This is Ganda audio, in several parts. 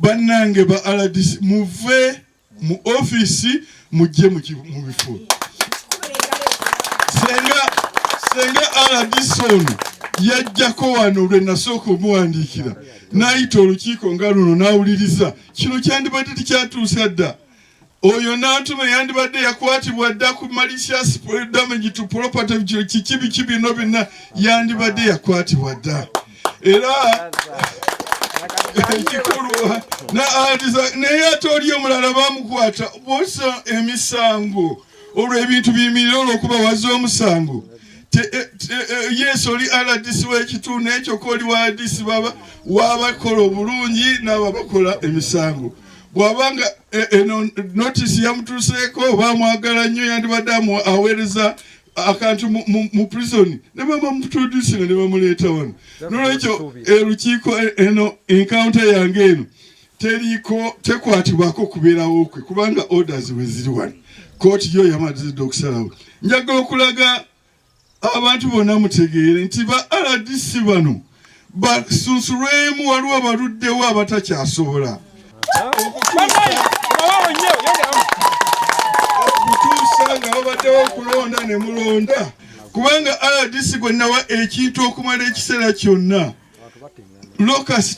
bannange ba RDC muve mu office mujje mu bifo senga RDC ono yajjako wano lwe nasooka omuwandiikira n'ayita olukiiko nga luno n'awuliriza kino kyandibadde tekyatuusa dda oyo n'atuma yandibadde yakwatibwa dda ku malicious damage to property kiki bino byonna yandibadde yakwatibwa dda era ekikulu naye ate oli omulala bamukwata bosa emisango olw'ebintu biyimirira olw'okuba wazza omusango yes oli RDC w'ekitundu ekyo koli wa RDC wabakola obulungi n'abo bakola emisango bw'abanga notice yamutuuseeko bamwagala nnyo yandibadde aweereza akantu mu prison ne bamuproducinga ne bamuleeta wano nolwekyo erukiiko eno encounter yange eno tekwatibwako kubeerawo kwe kubanga orders we ziri wano kooti yo yamazidde okusalawo njagala okulaga abantu bonna mutegeere nti ba RDC bano basunsulwemu waliwo abaluddewo abatakyasobola okutuusa nga babaddewo okulonda ne mulonda kubanga RDC gwe nawa ekintu okumala ekiseera kyonna Locus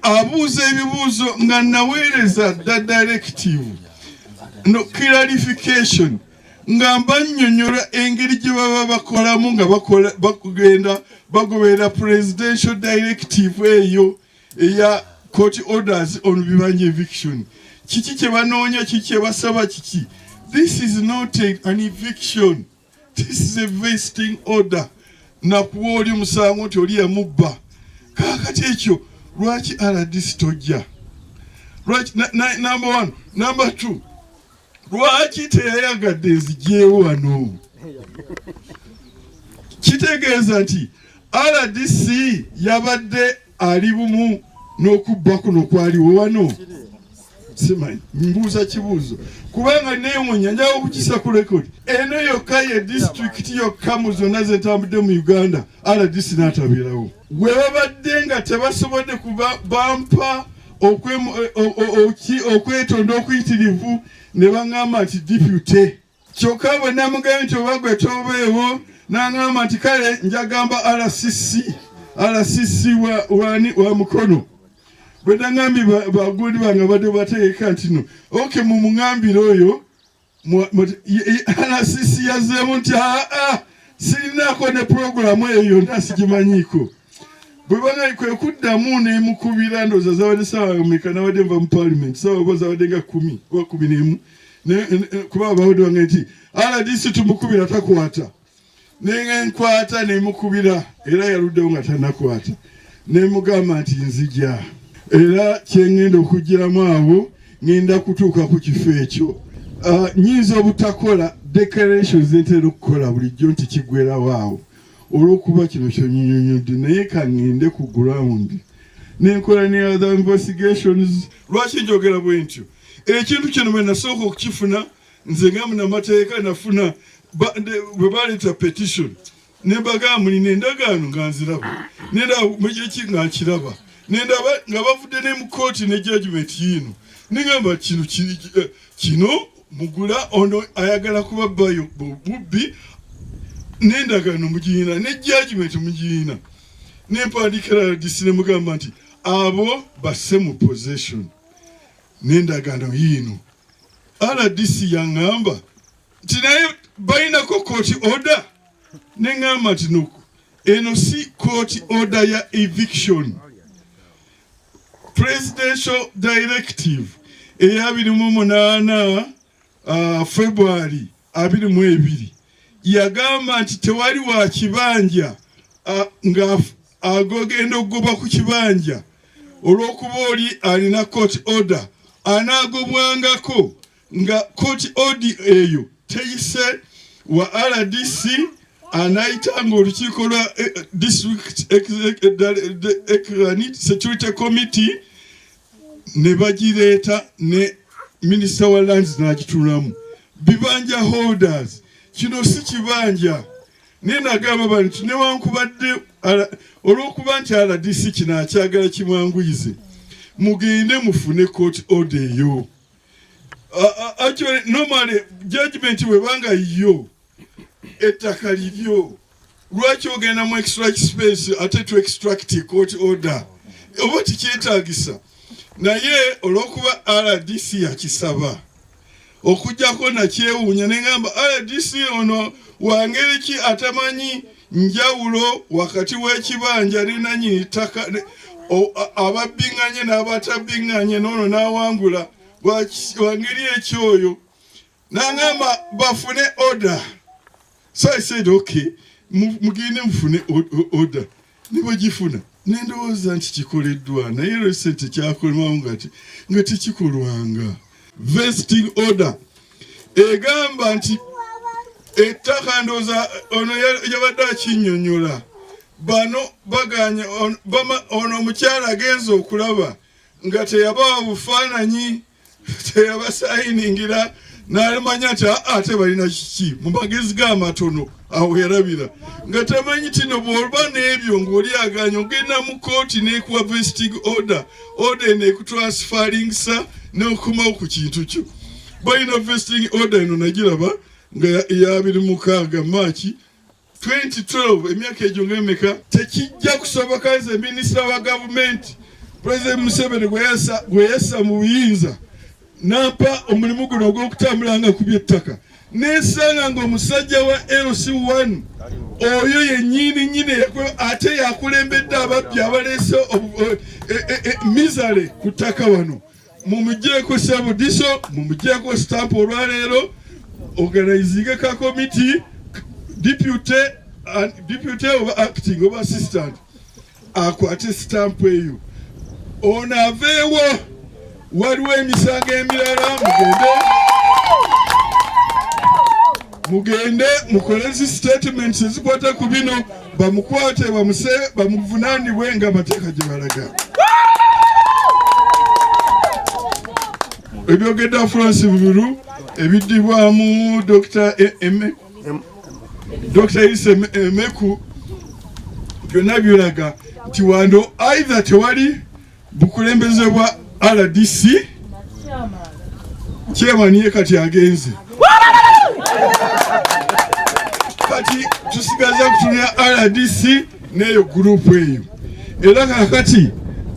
abuuza ebibuuzo nga naweereza dda directive no clarification nga mbannyonnyola engeri gye baba bakolamu nga bakugenda bagoberera presidential directive eyo eya court orders on bibanja eviction kiki kye banoonya kiki kye basaba kiki this is not an eviction this is a vesting order nakuwa oli musango nti oli yamubba kakati ekyo lwaki RDC tojja lwaki number one number two lwaki teyayagadde nzigyewo wano kitegeeza nti RDC yabadde ali bumu n'okubba kuno kwaliwo wano simanyi mbuuza kibuuzo kubanga neewonya njaga okukisa ku rekodi eno yokka ye district yokka mu zonna zentambudde mu Uganda RDC n'atabeerawo bwe babadde nga tebasobodde kuba bampa okwetonda okuyitirivu ne baŋŋamba nti deputy kyokka bwe namugambye nti oba gwe tobeewo n'aŋŋamba nti kale njagamba RCC wa Mukono bwe nangambye bagundi bange badde bategeka nti no okay mu muŋambire oyo RCC yazzeemu nti sirinaako ne programu eyo yonna sigimanyiiko bwe banga kwe kuddamu n'emukubira ndowooza zabadde saawa meka nabadde nva mu parliament saawa oba zabadde nga 10 oba 11 kuba abawodde wange nti RDC tumukubira takwata nenkwata nemukubira era yaluddewo nga tanakwata nemugamba nti nzija era kyengenda okugiramu abo ngenda kutuuka ku kifo ekyo nyinza obutakola declarations zentera okukola bulijjo nti kiggwerawo awo olw'okuba kino kyonyonyonyodde naye kangende ku ground nenkola ne other investigations lwaki njogera bwe ntyo ekintu kino bwe nasooka okukifuna nze nga munamateeka nafuna bwe baleeta petition nembaga mulina endagaano nga nziraba nendaba mujeki nga nkiraba nendaba nga bavudde ne mu kooti ne judgment yino nengamba kino mugula ono ayagala kubabbayo bubbi n'endagaano mugiyina ne judgment mugiyina nempandikira RDC ne mugamba nti abo basse mu possession n'endagaano yino RDC yaŋŋamba nti naye balinako court order neŋŋamba nti nuko eno si court order ya eviction presidential directive eya 28 February 22 yagamba nti tewali wa kibanja nga agogenda okugoba ku kibanja olw'okuba oli alina court order anaagobwangako nga court order eyo teyise wa RDC anaitanga olukiiko lwa district security committee ne bagireeta ne minister wa lands n'agitulamu bibanja holders kino si kibanja nenagamba bantu newankubadde olw'okuba nti RDC kino akyagala kimwanguyize mugende mufune court order yo. Actually, normally judgment webanga yo ettaka liryo. Lwaki ogenda mu extract space ate to extract court order? Oba tikyetaagisa. Naye olw'okuba RDC yakisaba okujjako nakyewuunya ne ngamba RDC ono wangeri ki atamanyi njawulo wakati w'ekibanja ne nannyini ttaka ababbinganye n'abatabinganye n'ono n'awangula wangeri ekyoyo n'angamba bafune order. So I said okay, mugende mufune order. Ne bagifuna nendowooza nti kikoleddwa naye resente kyakolwawo nga tekikolwanga. Vesting order egamba nti ettaka ndowooza ono yabadde akinnyonnyola bano baganya ono omukyala agenza okulaba nga teyabawa bufaananyi teyabasayiningira n'alimanya nti ate balina kiki mu magezi g'amatono awo yarabira nga tamanyi tino bw'oba n'ebyo ng'oli aganya ogenda mu kooti n'ekuwa vesting order n'ekutransferingisa n'okomawo ku kintu kyo. Balina vesting order eno nagiraba nga ya 26 Maachi 2012 emyaka egyo ng'emeka tekijja kusoboka nze minisita wa gavumenti President Museveni gwe yassa mu buyinza nampa omulimu guno ogw'okutambulanga ku by'ettaka nesanga ng'omusajja wa LC1 oyo yennyini ate yakulembedde ababbi abaleese mizale ku ttaka wano mumugyeko sabudiso mumugyeko stamp olwaleero organizinga ka committee deputy oba acting oba assistant akwate stamp eyo ono aveewo waliwo emisango emirala mugende mukole zi statements ezikwata ku bino bamukwate bamuvunaanibwe nga amateeka gye balaga. Ebyogedde France Biburu ebiddibwamu Dr. Elise Emeku byonna byolaga nti wano either tewali bukulembeze bwa RDC chairman ye kati agenze kati tusigaza kutumya RDC neyo group eyo era kakati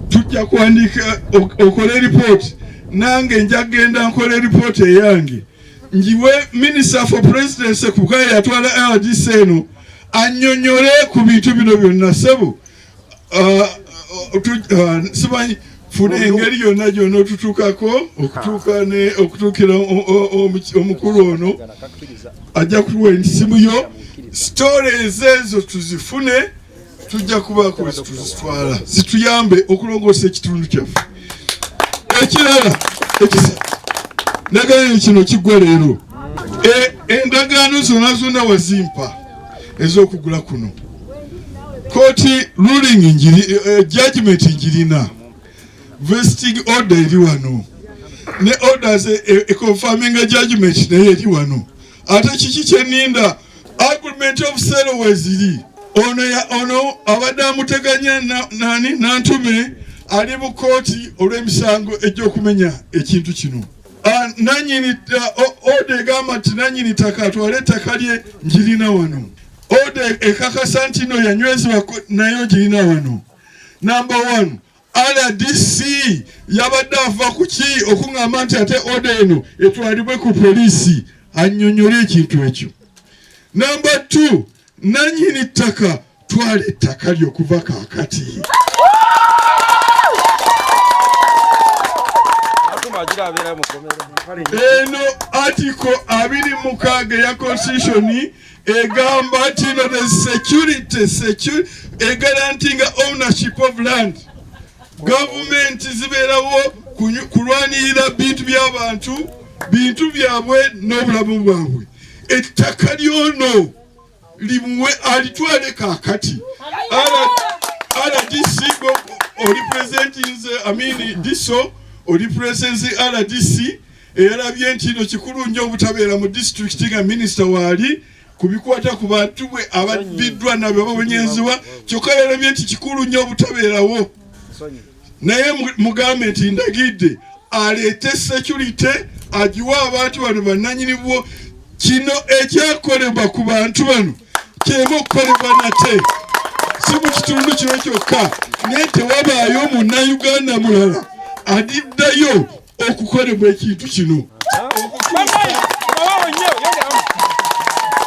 tujja kuandika okole report nange njagenda nkole report eyange njiwe Minister for Presidency kukaye yatwala RDC eno annyonnyole ku bintu bino byonna sebo simanyi fune engeri yonna gyonna otutuukako okutuukira omukulu ono ajja kutuwa ensimu yo stories ezo tuzifune tujja kubaako tuzitwala zituyambe okulongoosa ekitundu kyaffe. Ekirala ndagaano kino kiggwa leero endagaano zonna wazimpa ez'okugula kuno kooti ruling judgment njirina vesting order eri wano ne orders confirming judgment naye eri wano ate kiki kyeninda agreement of sale weziri ono abadde amuteganya nani nantume ali mu kooti olw'emisango egy'okumenya ekintu kino nanyini order egamba nti nanyini ttaka atwale ettaka lye njirina wano order ekakasa nti no yanywezebwa nayo njirina wano. Number 1 RDC yabadde ava ku ki okuŋŋamba nti ate order eno etwalibwe ku poliisi annyonnyole ekintu ekyo. Number 2 nanyini ttaka twala ettaka lyo okuva kaakati. Eno article 26 ya constitution egamba nti no the security guaranteeing ownership of land. Government zibeerawo kulwanirira bintu by'abantu bintu byabwe n'obulamu bwabwe. Ettaka lyono limuwe alitwale kaakati. RDC oli presenting diso oli presenting RDC eyalabye nti no kikulu nnyo obutabeera mu district nga minister waali kubikwata ku bantu bwe ababbiddwa nabyo babonyezebwa kyokka yalabye nti kikulu nnyo obutabeerawo naye mugambe nti ndagidde aleete security agiwa abantu bano bannanyini kino ekyakolebwa ku bantu bano kyema okukolebwa nate si mu kitundu kino kyokka naye tewabaayo munnayuganda mulala adiddayo okukolebwa ekintu kino